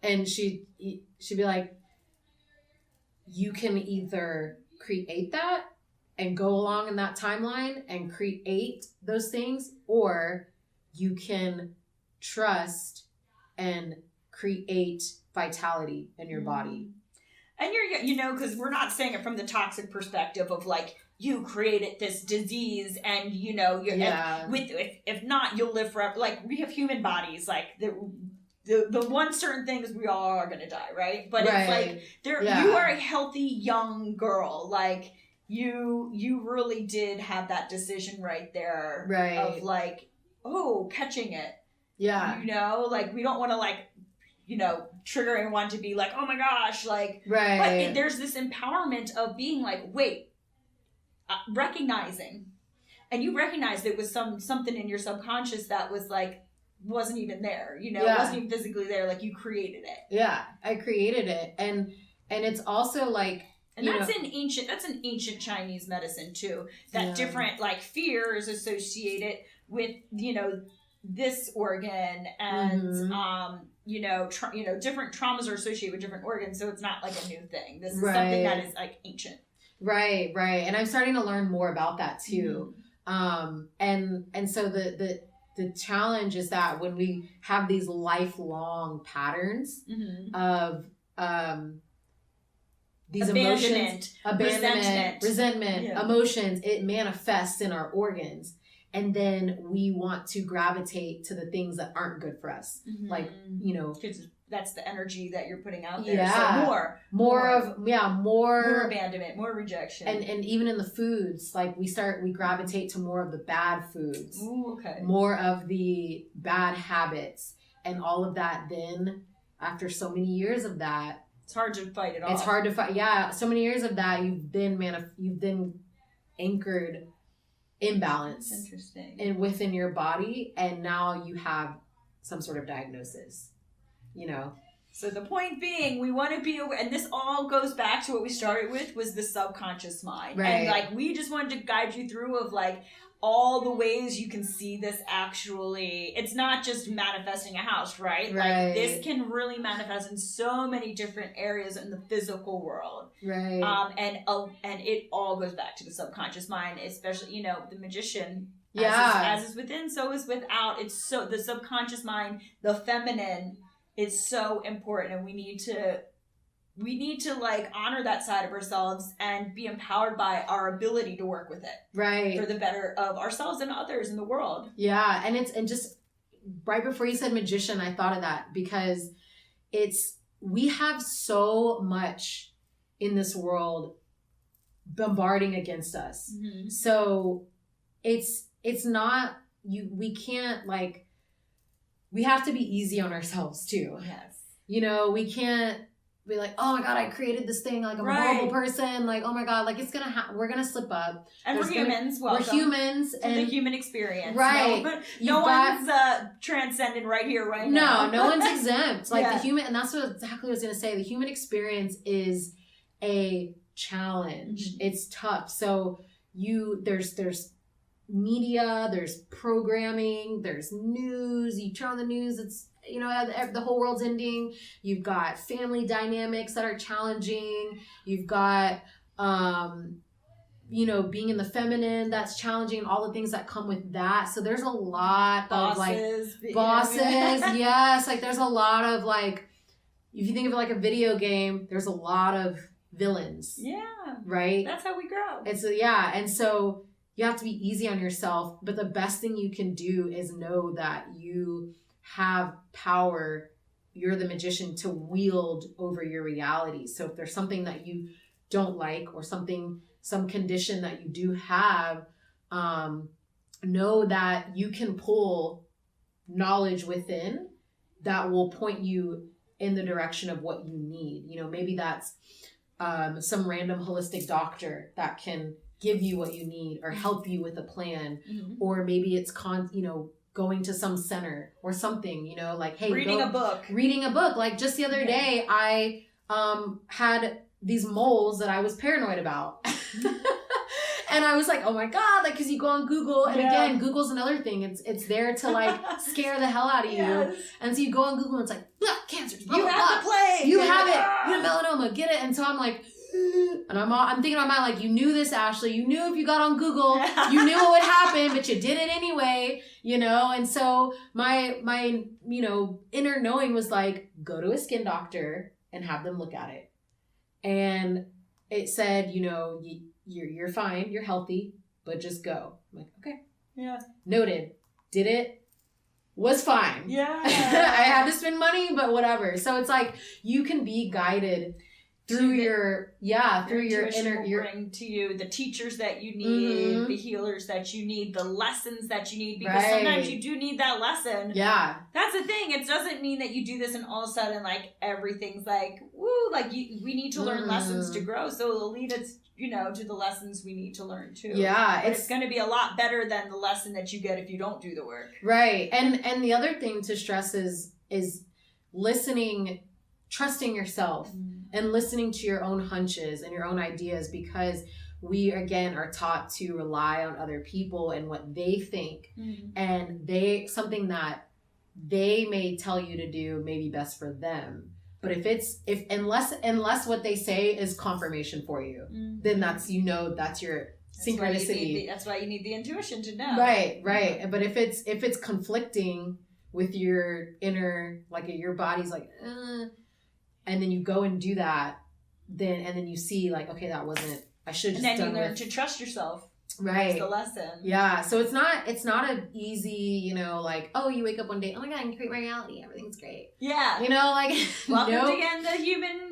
and she'd be like, you can either create that and go along in that timeline and create those things, or you can trust and create vitality in your body. And you're, because we're not saying it from the toxic perspective of like, you created this disease and, if not, you'll live forever. Like, we have human bodies, like the one certain thing is we all are going to die, right? But it's like, you are a healthy young girl. Like, you really did have that decision right there. Right. Of like, catching it. Yeah. Like, we don't want to like, trigger anyone to be like, oh my gosh, like, right. But there's this empowerment of being like, wait, recognizing. And you recognized it was something in your subconscious that was like, wasn't even there, it wasn't even physically there, like you created it. Yeah, I created it. And it's also like, and that's an ancient Chinese medicine too, that different like fear is associated with, this organ and different traumas are associated with different organs, so it's not like a new thing. This is Right. something that is like ancient. Right. And I'm starting to learn more about that too. And so the challenge is that when we have these lifelong patterns of these emotions, abandonment, resentment, emotions, it manifests in our organs. And then we want to gravitate to the things that aren't good for us. Like, because that's the energy that you're putting out there. Yeah. So more abandonment, more rejection. And even in the foods, like we gravitate to more of the bad foods. Ooh, okay. More of the bad habits and all of that. Then after so many years of that, it's hard to fight it off. It's hard to fight. Yeah. So many years of that, you've then anchored imbalance. That's interesting. And within your body, and now you have some sort of diagnosis, So the point being, we want to be aware, and this all goes back to what we started with, was the subconscious mind. Right. And like, we just wanted to guide you through of like all the ways you can see this actually. It's not just manifesting a house, right? Like this can really manifest in so many different areas in the physical world. Right. And it all goes back to the subconscious mind, especially, the magician. As is within, so is without. It's so the subconscious mind, the feminine, is so important, and we need to like honor that side of ourselves and be empowered by our ability to work with it. Right. For the better of ourselves and others in the world. Yeah. And just right before you said magician, I thought of that because we have so much in this world bombarding against us. Mm-hmm. So it's not, we can't like, we have to be easy on ourselves too. Yes. We can't be like, oh my God, I created this thing. Like I'm a horrible person. Like, oh my God, like it's we're going to slip up. And we're humans. Welcome. We're humans. And the human experience. Right. No one's transcendent right here, right now. No one's exempt. Like the human, and that's exactly what I was going to say. The human experience is a challenge. Mm-hmm. It's tough. So there's media, there's programming, there's news. You turn on the news, it's the whole world's ending. You've got family dynamics that are challenging. You've got being in the feminine, that's challenging, all the things that come with that. So there's a lot of bosses. Yes, like there's a lot of like, if you think of it like a video game, there's a lot of villains. Yeah. Right? That's how we grow. And so you have to be easy on yourself, but the best thing you can do is know that you have power. You're the magician to wield over your reality. So if there's something that you don't like or some condition that you do have, know that you can pull knowledge within that will point you in the direction of what you need. Maybe that's some random holistic doctor that can give you what you need or help you with a plan. Mm-hmm. Or maybe it's going to some center or something, like, hey, reading a book. Like just the other day, I had these moles that I was paranoid about. And I was like, oh my God, like, cause you go on Google, and again, Google's another thing. It's there to like scare the hell out of you. Yes. And so you go on Google and it's like, cancers, blah, you blah, have the plague. You have it. You have melanoma, get it. And so I'm like, and I'm thinking in my mind, like, you knew this, Ashley. You knew if you got on Google, you knew what would happen, but you did it anyway, And so my inner knowing was like, go to a skin doctor and have them look at it. And it said, you're fine, you're healthy, but just go. I'm like, okay. Yeah. Noted. Did it. Was fine. Yeah. I had to spend money, but whatever. So it's like, you can be guided through your inner, bring to you the teachers that you need, the healers that you need, the lessons that you need, because sometimes you do need that lesson. Yeah. That's the thing. It doesn't mean that you do this and all of a sudden like everything's like, woo, like we need to learn lessons to grow. So it'll lead us, to the lessons we need to learn too. Yeah. But it's going to be a lot better than the lesson that you get if you don't do the work. Right. And the other thing to stress is listening, trusting yourself. And listening to your own hunches and your own ideas, because we, again, are taught to rely on other people and what they think. Mm-hmm. And something that they may tell you to do may be best for them. But unless what they say is confirmation for you, then that's your synchronicity. That's why you need the intuition to know. Right. But if it's conflicting with your inner, like your body's like, and then you go and do that, then you see like, okay, that wasn't. I should just. And then you learn to trust yourself. Right. That's the lesson. Yeah. So it's not an easy, like, oh, you wake up one day, oh my God, I can create my reality. Everything's great. Yeah. Like welcome again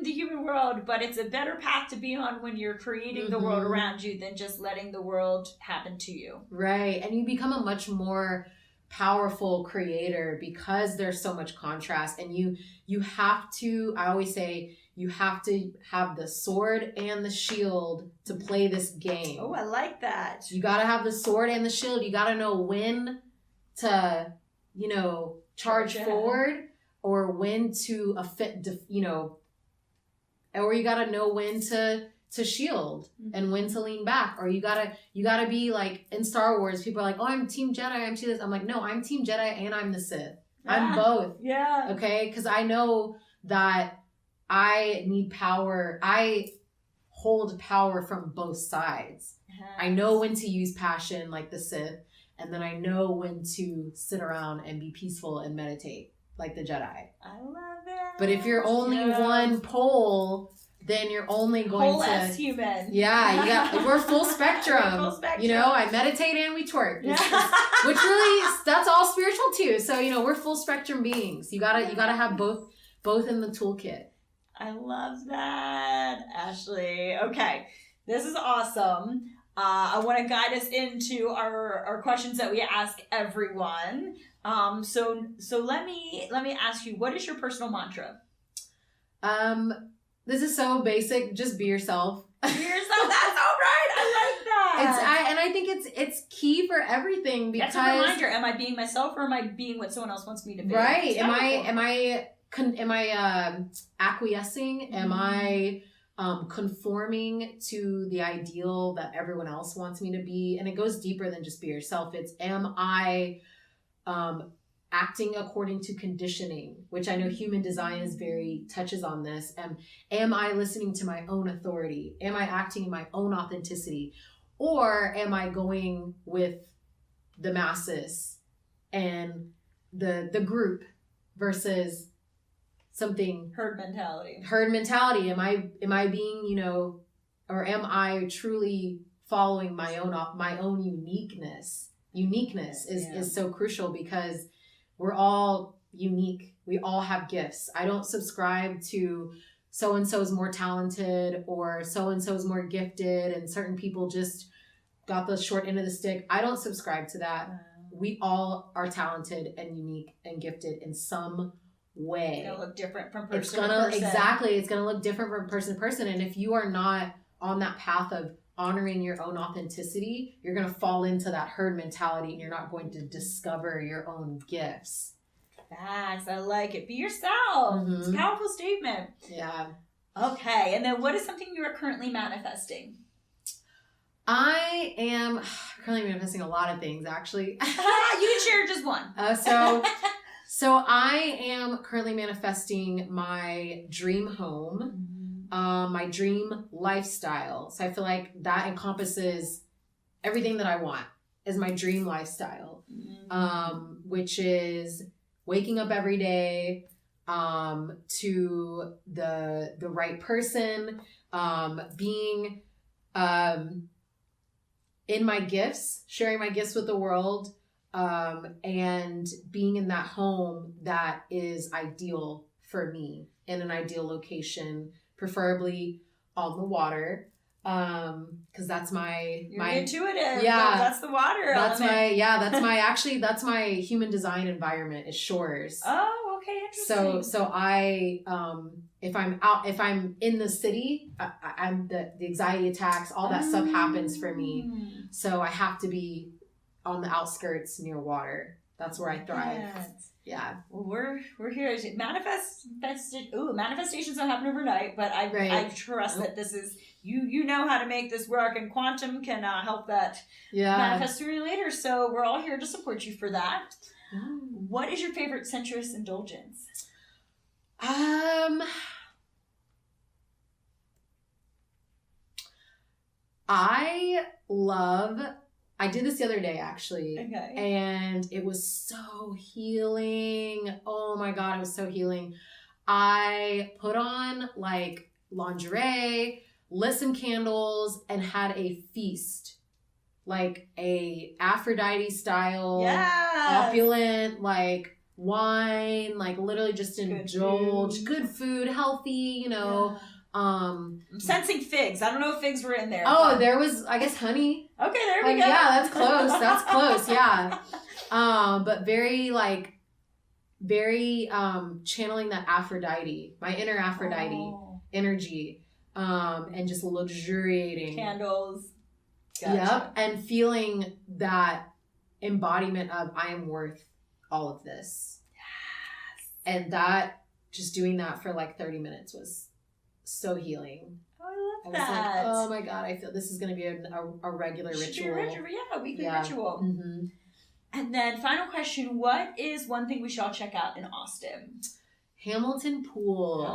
the human world, but it's a better path to be on when you're creating the world around you than just letting the world happen to you. Right. And you become a much more powerful creator because there's so much contrast, and you have to, I always say, you have to have the sword and the shield to play this game. Oh, I like that. You got to have the sword and the shield. You got to know when to, charge forward, or when to or you got to know when to shield and when to lean back. Or you gotta be like in Star Wars, people are like, oh, I'm Team Jedi, I'm Team this. I'm like, no, I'm Team Jedi and I'm the Sith. I'm both. Yeah. Okay? Because I know that I need power. I hold power from both sides. Yes. I know when to use passion like the Sith, and then I know when to sit around and be peaceful and meditate like the Jedi. I love it. But if you're only one pole, then you're only going whole ass human. Yeah, we're full spectrum. We're full spectrum. I meditate and we twerk. Which really, that's all spiritual too. So, we're full spectrum beings. You gotta have both in the toolkit. I love that, Ashley. Okay, this is awesome. I want to guide us into our questions that we ask everyone. So let me ask you, what is your personal mantra? This is so basic. Just be yourself. Be yourself. That's all right. I like that. I think it's key for everything, because that's a reminder. Am I being myself, or am I being what someone else wants me to be? Right. Am I acquiescing? Am I conforming to the ideal that everyone else wants me to be? And it goes deeper than just be yourself. It's, am I acting according to conditioning, which I know human design touches on this. Am I listening to my own authority? Am I acting in my own authenticity? Or am I going with the masses and the group versus something herd mentality? Am I being, or am I truly following my own uniqueness? Uniqueness is so crucial, because we're all unique. We all have gifts. I don't subscribe to so-and-so's more talented or so-and-so's more gifted and certain people just got the short end of the stick. I don't subscribe to that. Wow. We all are talented and unique and gifted in some way. It's going to look different from person to person. Exactly. It's going to look different from person to person. And if you are not on that path of honoring your own authenticity, you're going to fall into that herd mentality, and you're not going to discover your own gifts. Facts. I like it. Be yourself. It's a powerful statement. Yeah. Okay. And then what is something you are currently manifesting? I am currently manifesting a lot of things, actually. You can share just one. So I am currently manifesting my dream home. My dream lifestyle. So I feel like that encompasses everything that I want, is my dream lifestyle, which is waking up every day to the right person, being in my gifts, sharing my gifts with the world, and being in that home that is ideal for me, in an ideal location, preferably on the water, because that's my intuitive. Yeah, that's the water. That's that's my human design environment is shores. Oh, okay, interesting. So I if I'm in the city, I'm the anxiety attacks, all that stuff happens for me. So I have to be on the outskirts near water. That's where I thrive. Yes. Yeah. Well, we're here. Manifestations don't happen overnight, but I trust that this is you know how to make this work, and quantum can help that manifest sooner or later. So we're all here to support you for that. What is your favorite sensuous indulgence? I did this the other day actually. Okay. And it was so healing. Oh my God, it was so healing. I put on like lingerie, lit some candles, and had a feast. Like a Aphrodite style, opulent, like wine, like literally just indulge. Good food, healthy, you know. Yeah. I'm sensing figs. I don't know if figs were in there. Oh, there was, I guess, honey. Okay, there we go. Yeah, that's close. That's close. Yeah. But very channeling that Aphrodite, my inner Aphrodite energy, and just luxuriating. Candles. Gotcha. Yep. And feeling that embodiment of I am worth all of this. Yes. And that, just doing that for like 30 minutes was so healing. Oh, I love I was that. like, oh my God, I feel this is going to be a regular ritual. Yeah, a weekly ritual. Mm-hmm. And then final question, what is one thing we should all check out in Austin? Hamilton Pool.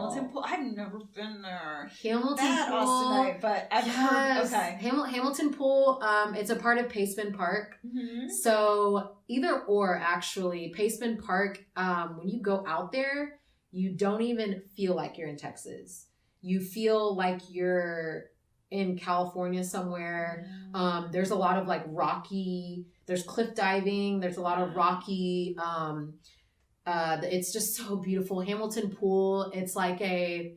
I've never been there. Hamilton Pool. Austinite, but I've heard. Okay. Hamilton Pool. It's a part of Paceman Park. Mm-hmm. So either or, actually, Paceman Park. When you go out there, you don't even feel like you're in Texas. You feel like you're in California somewhere. There's a lot of like rocky. There's cliff diving. There's a lot of rocky. It's just so beautiful. Hamilton Pool. It's like a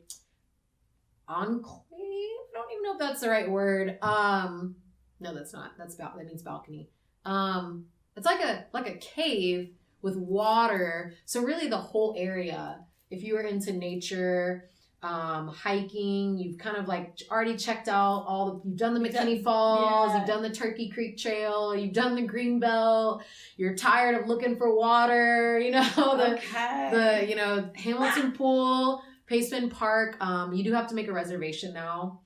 enclave. I don't even know if that's the right word. No, that's not. That means balcony. It's like a cave with water. So really, the whole area. If you were into nature, hiking, you've kind of like already checked out you've done the McKinney Falls, you've done the Turkey Creek Trail, you've done the Greenbelt, you're tired of looking for water, you know, the Hamilton Pool, Paceman Park. You do have to make a reservation now.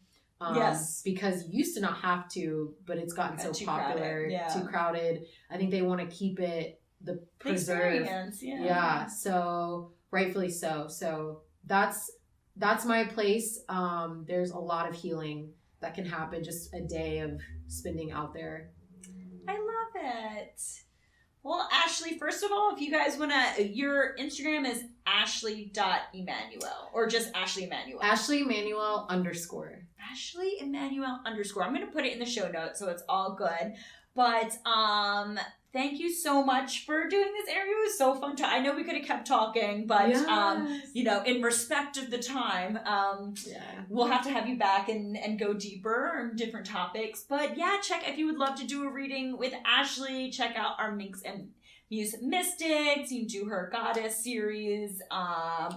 Yes. Because you used to not have to, but it's gotten so popular, too crowded. I think they want to keep it the preserve. Yeah. So rightfully so. So that's my place. There's a lot of healing that can happen just a day of spending out there. I love it. Well, Ashley, first of all, if you guys want to, your Instagram is ashley.emanuel or just Ashley Emanuel. Ashley Emanuel _. Ashley Emanuel _. I'm going to put it in the show notes so it's all good. But thank you so much for doing this interview. It was so fun. I know we could have kept talking, but in respect of the time, we'll have to have you back and go deeper on different topics. But yeah, if you would love to do a reading with Ashley, check out our Minx Muse Mystics. You can do her Goddess series,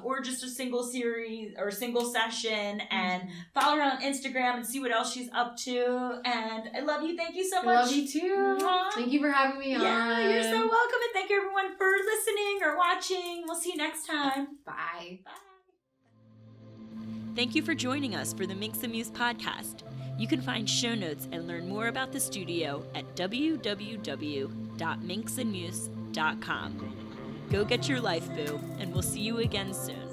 or just a single series or single session, and follow her on Instagram and see what else she's up to. And I love you. Thank you so much. I love you too. Mwah. Thank you for having me on. Yeah, you're so welcome. And thank you everyone for listening or watching. We'll see you next time. Bye. Bye. Thank you for joining us for the Minx Muse podcast. You can find show notes and learn more about the studio at www.minxandmuse.com. Go get your life, boo, and we'll see you again soon.